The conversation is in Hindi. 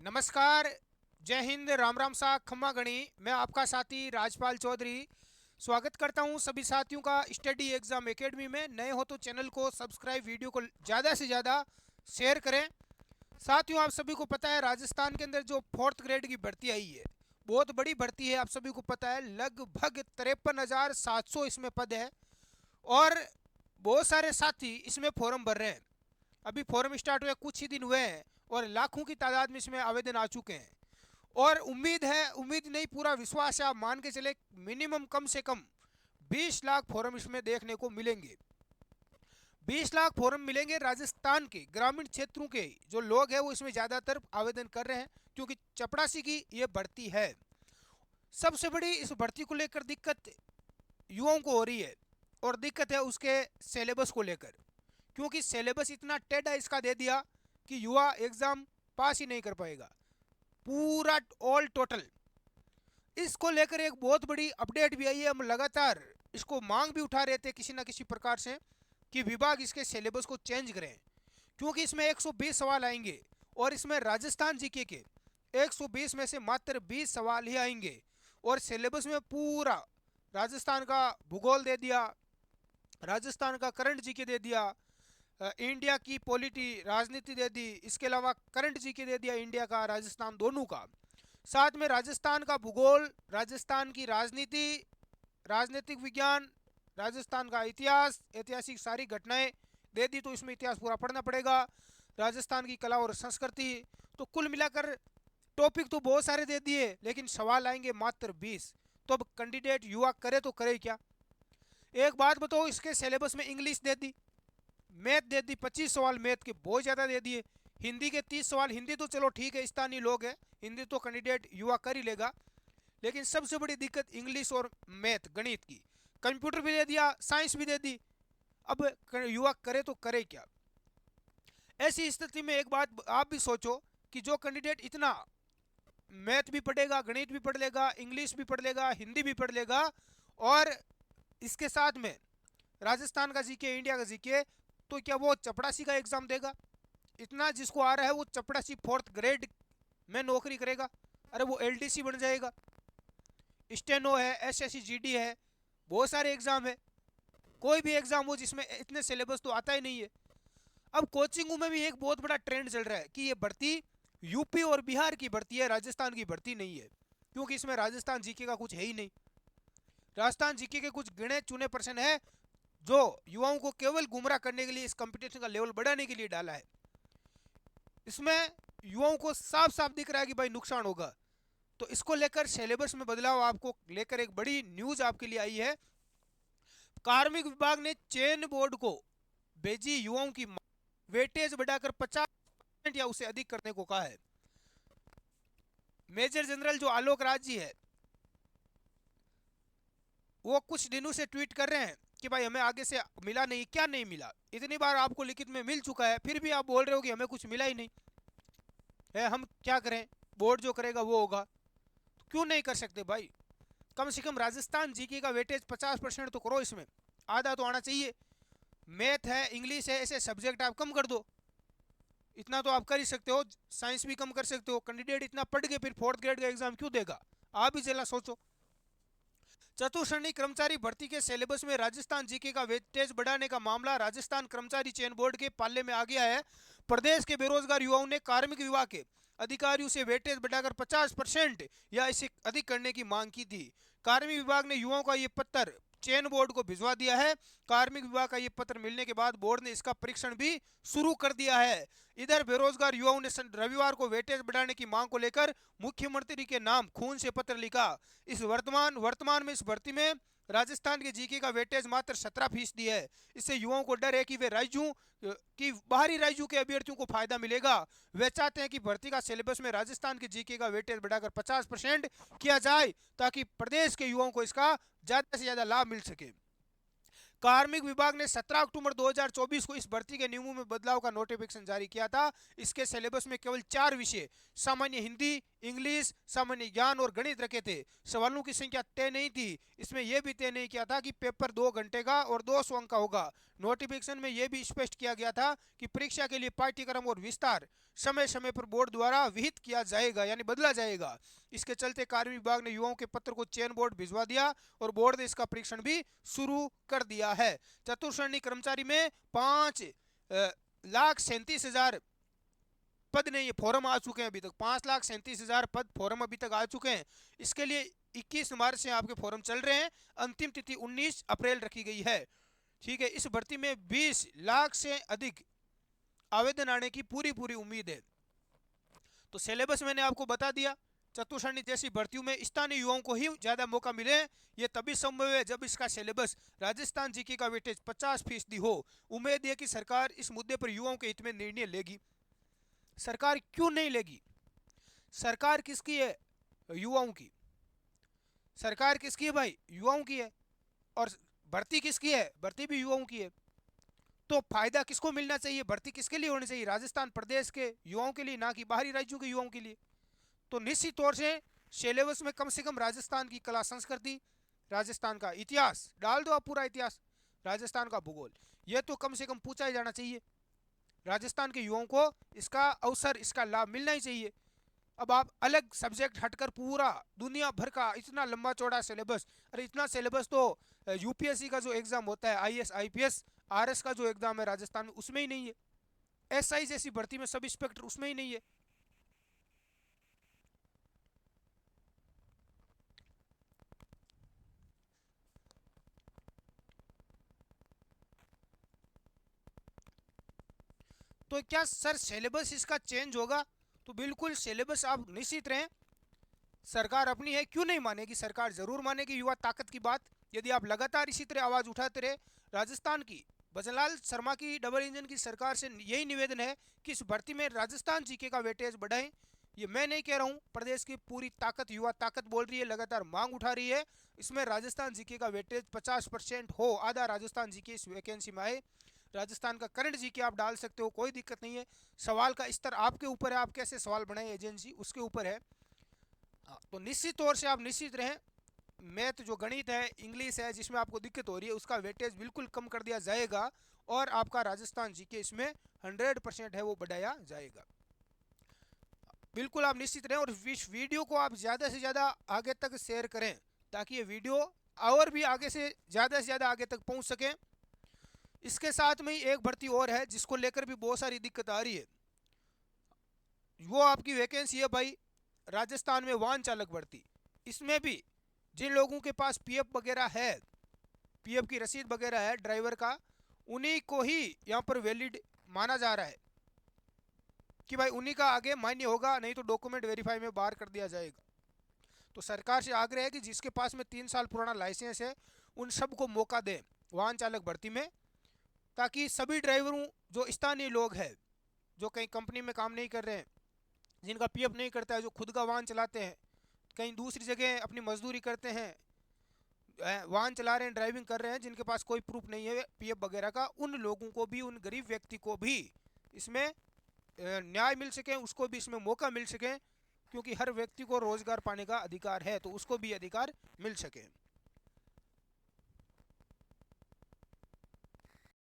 नमस्कार। जय हिंद। राम राम सा खम्मा गणी। मैं आपका साथी राजपाल चौधरी स्वागत करता हूं सभी साथियों का स्टडी एग्जाम एकेडमी में। नए हो तो चैनल को सब्सक्राइब, वीडियो को ज़्यादा से ज़्यादा शेयर करें। साथियों, आप सभी को पता है राजस्थान के अंदर जो 4th ग्रेड की भर्ती आई है, बहुत बड़ी भर्ती है। आप सभी को पता है लगभग 53,700 इसमें पद है और बहुत सारे साथी इसमें फॉर्म भर रहे हैं। अभी फॉर्म स्टार्ट हुए कुछ ही दिन हुए हैं और लाखों की तादाद में इसमें आवेदन आ चुके हैं। और उम्मीद है, उम्मीद नहीं पूरा विश्वास है, आप मान के चले मिनिमम कम से कम 20 लाख फॉर्म इसमें देखने को मिलेंगे। 20 लाख फॉर्म मिलेंगे। राजस्थान के ग्रामीण क्षेत्रों के जो लोग हैं वो इसमें ज़्यादातर आवेदन कर रहे हैं क्योंकि चपड़ासी की ये भर्ती है। सबसे बड़ी इस भर्ती को लेकर दिक्कत युवाओं को हो रही है और दिक्कत है उसके सिलेबस को लेकर, क्योंकि सिलेबस इतना टेढ़ा इसका दे दिया कि युवा एग्ज़ाम पास ही नहीं कर पाएगा पूरा ऑल टोटल। इसको लेकर एक बहुत बड़ी अपडेट भी आई है। हम लगातार इसको मांग भी उठा रहे थे किसी ना किसी प्रकार से कि विभाग इसके सिलेबस को चेंज करें, क्योंकि इसमें 120 सवाल आएंगे और इसमें राजस्थान जीके के 120 में से मात्र 20 सवाल ही आएंगे और सिलेबस में पूरा राजस्थान का भूगोल दे दिया, राजस्थान का करंट जीके दे दिया, इंडिया की पॉलिटी राजनीति दे दी, इसके अलावा करंट जीके दे दिया इंडिया का राजस्थान दोनों का। साथ में राजस्थान का भूगोल, राजस्थान की राजनीति, राजनीतिक विज्ञान, राजस्थान का इतिहास, ऐतिहासिक सारी घटनाएं दे दी, तो इसमें इतिहास पूरा पढ़ना पड़ेगा, राजस्थान की कला और संस्कृति। तो कुल मिलाकर टॉपिक तो बहुत सारे दे दिए लेकिन सवाल आएंगे मात्र 20। तो अब कैंडिडेट युवा करे तो करे क्या। एक बात बताओ, इसके सिलेबस में इंग्लिश दे दी, मैथ दे दी, 25 सवाल मैथ के बहुत ज़्यादा दे दिए, हिंदी के 30 सवाल। हिंदी तो चलो ठीक है, स्थानीय लोग हैं, हिंदी तो कैंडिडेट युवा कर ही लेगा, लेकिन सबसे बड़ी दिक्कत इंग्लिश और मैथ गणित की। कंप्यूटर भी दे दिया, साइंस भी दे दी। अब युवा करे तो करे क्या। ऐसी स्थिति में एक बात आप भी सोचो कि जो कैंडिडेट इतना मैथ भी पढ़ेगा, गणित भी पढ़ लेगा, इंग्लिश भी पढ़ लेगा, हिंदी भी पढ़ लेगा और इसके साथ में राजस्थान का जीके, इंडिया का जीके, तो क्या वो चपड़ासी का एग्जाम देगा। इतना जिसको आ रहा है वो चपड़ासी 4th ग्रेड में नौकरी करेगा। अरे वो एलडीसी बन जाएगा। स्टेनो है, एसएससी जीडी है, बहुत सारे एग्जाम है। कोई भी एग्जाम हो जिसमें इतने सिलेबस तो आता ही नहीं है। अब कोचिंगों में भी एक बहुत बड़ा ट्रेंड चल रहा है कि ये भर्ती यूपी और बिहार की भर्ती है, राजस्थान की भर्ती नहीं है, क्योंकि इसमें राजस्थान जीके का कुछ है ही नहीं। राजस्थान जीके के कुछ गिने चुने प्रश्न है जो युवाओं को केवल गुमराह करने के लिए, इस कंपटीशन का लेवल बढ़ाने के लिए डाला है। इसमें युवाओं को साफ साफ दिख रहा है कि भाई नुकसान होगा। तो इसको लेकर सिलेबस में बदलाव आपको लेकर एक बड़ी न्यूज आपके लिए आई है। कार्मिक विभाग ने चयन बोर्ड को भेजी युवाओं की वेटेज बढ़ाकर 50% या उससे अधिक करने को कहा है। मेजर जनरल जो आलोक राज जी है वो कुछ दिनों से ट्वीट कर रहे हैं कि भाई हमें आगे से मिला नहीं। क्या नहीं मिला? इतनी बार आपको लिखित में मिल चुका है, फिर भी आप बोल रहे हो कि हमें कुछ मिला ही नहीं है। हम क्या करें, बोर्ड जो करेगा वो होगा। तो क्यों नहीं कर सकते भाई? कम से कम राजस्थान जीके का वेटेज 50% तो करो, इसमें आधा तो आना चाहिए। मैथ है, इंग्लिश है, ऐसे सब्जेक्ट आप कम कर दो। इतना तो आप कर ही सकते हो। साइंस भी कम कर सकते हो। कैंडिडेट इतना पढ़ के फिर 4th ग्रेड का एग्जाम क्यों देगा? आप ही जरा सोचो। चतुश्रेणी कर्मचारी भर्ती के सिलेबस में राजस्थान जीके का वेटेज बढ़ाने का मामला राजस्थान कर्मचारी चयन बोर्ड के पाले में आ गया है। प्रदेश के बेरोजगार युवाओं ने कार्मिक विभाग के अधिकारियों से वेटेज बढ़ाकर 50% या इसे अधिक करने की मांग की थी। कार्मिक विभाग ने युवाओं का ये पत्र चयन बोर्ड को भिजवा दिया है। कार्मिक विभाग का ये पत्र मिलने के बाद बोर्ड ने इसका परीक्षण भी शुरू कर दिया है। इधर बेरोजगार युवाओं ने रविवार को वेटेज बढ़ाने की मांग को लेकर मुख्यमंत्री के नाम खून से पत्र लिखा। इस वर्तमान में इस भर्ती में राजस्थान के जीके का वेटेज मात्र 17% है। इससे युवाओं को डर है कि वे राज्यों कि बाहरी राज्यों के अभ्यर्थियों को फायदा मिलेगा। वे चाहते हैं कि भर्ती का सिलेबस में राजस्थान के जीके का वेटेज बढ़ाकर 50% किया जाए ताकि प्रदेश के युवाओं को इसका ज्यादा से ज्यादा लाभ मिल सके। कार्मिक विभाग ने 17 अक्टूबर 2024 को इस भर्ती के नियमों में बदलाव का नोटिफिकेशन जारी किया था। इसके सिलेबस में केवल 4 विषय सामान्य हिंदी, इंग्लिश, सामान्य ज्ञान और गणित रखे थे। सवालों की संख्या तय नहीं थी। इसमें यह भी तय नहीं किया था कि पेपर 2 घंटे का और 200 अंक का होगा। नोटिफिकेशन में यह भी स्पष्ट किया गया था कि परीक्षा के लिए पाठ्यक्रम और विस्तार समय समय पर बोर्ड द्वारा विहित किया जाएगा, यानी बदला जाएगा। इसके चलते कार्मिक विभाग ने युवाओं के पत्र को चयन बोर्ड भिजवा दिया और बोर्ड ने इसका परीक्षण भी शुरू कर दिया है। चतुर्थ श्रेणी कर्मचारी में 5,37,000 पद नहीं, ये फॉर्म आ चुके हैं अभी तक। 5,37,000 पद फॉर्म अभी तक आ चुके हैं। इसके लिए 21 मार्च से आपके फॉर्म चल रहे हैं। अंतिम तिथि 19 अप्रैल रखी गई है। ठीक है, इस भर्ती में 20 लाख से अधिक आवेदन आने की पूरी उम्मीद है। तो सिलेबस मैंने आपको बता दिया। चतुर्श्रेणी जैसी भर्तियों में स्थानीय युवाओं को ही ज्यादा मौका मिले, ये तभी संभव है जब इसका सिलेबस राजस्थान जीके का वेटेज 50% हो। उम्मीद है कि सरकार इस मुद्दे पर युवाओं के हित में निर्णय लेगी। सरकार क्यों नहीं लेगी? सरकार किसकी है? युवाओं की। सरकार किसकी है भाई? युवाओं की है। और भर्ती किसकी है? भर्ती भी युवाओं की है। तो फायदा किसको मिलना चाहिए? भर्ती किसके लिए होनी चाहिए? राजस्थान प्रदेश के युवाओं के लिए, ना कि बाहरी राज्यों के युवाओं के लिए। तो निश्चित तौर से सिलेबस में कम से कम राजस्थान की कला संस्कृति, राजस्थान का इतिहास डाल दो आप, पूरा इतिहास, राजस्थान का भूगोल, यह तो कम से कम पूछा ही जाना चाहिए। राजस्थान के युवाओं को इसका अवसर, इसका लाभ मिलना ही चाहिए। अब आप अलग सब्जेक्ट हटकर पूरा दुनिया भर का इतना लंबा चौड़ा सिलेबस, अरे इतना सिलेबस तो यूपीएससी का जो एग्जाम होता है, आईएएस आईपीएस आरएस का जो एग्जाम है राजस्थान में, उसमें ही नहीं है। एसआई जैसी भर्ती में सब इंस्पेक्टर, उसमें ही नहीं है। तो क्या सर सिलेबस इसका चेंज होगा? तो बिल्कुल सिलेबस आप निश्चित रहें, सरकार अपनी है, क्यों नहीं मानेगी? सरकार जरूर मानेगी युवा ताकत की बात, यदि आप लगातार इसी तरह आवाज उठाते रहे। राजस्थान की भजनलाल शर्मा की डबल इंजन की सरकार से यही निवेदन है कि इस भर्ती में राजस्थान जीके का वेटेज बढ़ाएं। ये मैं नहीं कह रहा हूँ, प्रदेश की पूरी ताकत, युवा ताकत बोल रही है, लगातार मांग उठा रही है। इसमें राजस्थान जीके का वेटेज 50% हो, आधा राजस्थान जीके इस वैकेंसी में आए। राजस्थान का करंट जीके आप डाल सकते हो, कोई दिक्कत नहीं है। सवाल का स्तर आपके ऊपर है, आप कैसे सवाल बनाए एजेंसी, उसके ऊपर है। तो निश्चित तौर से आप निश्चित रहें, मैथ जो गणित है, इंग्लिश है, जिसमें आपको दिक्कत हो रही है, उसका वेटेज बिल्कुल कम कर दिया जाएगा और आपका राजस्थान जीके इसमें 100% है वो बढ़ाया जाएगा। बिल्कुल आप निश्चित रहें और इस वीडियो को आप ज़्यादा से ज़्यादा आगे तक शेयर करें ताकि ये वीडियो और भी आगे से ज़्यादा आगे तक पहुंच सके। इसके साथ में ही एक भर्ती और है जिसको लेकर भी बहुत सारी दिक्कत आ रही है, वो आपकी वैकेंसी है भाई राजस्थान में वाहन चालक भर्ती। इसमें भी जिन लोगों के पास पीएफ वगैरह है, पीएफ की रसीद वगैरह है ड्राइवर का, उन्हीं को ही यहाँ पर वैलिड माना जा रहा है कि भाई उन्हीं का आगे मान्य होगा, नहीं तो डॉक्यूमेंट वेरीफाई में बाहर कर दिया जाएगा। तो सरकार से आग्रह है कि जिसके पास में 3 साल पुराना लाइसेंस है उन सबको मौका दें वाहन चालक भर्ती में, ताकि सभी ड्राइवरों, जो स्थानीय लोग हैं, जो कहीं कंपनी में काम नहीं कर रहे हैं, जिनका पीएफ नहीं करता है, जो खुद का वाहन चलाते हैं, कहीं दूसरी जगह अपनी मजदूरी करते हैं, वाहन चला रहे हैं, ड्राइविंग कर रहे हैं, जिनके पास कोई प्रूफ नहीं है पीएफ वगैरह का, उन लोगों को भी, उन गरीब व्यक्ति को भी इसमें न्याय मिल सके, उसको भी इसमें मौका मिल सके, क्योंकि हर व्यक्ति को रोजगार पाने का अधिकार है, तो उसको भी अधिकार मिल सके।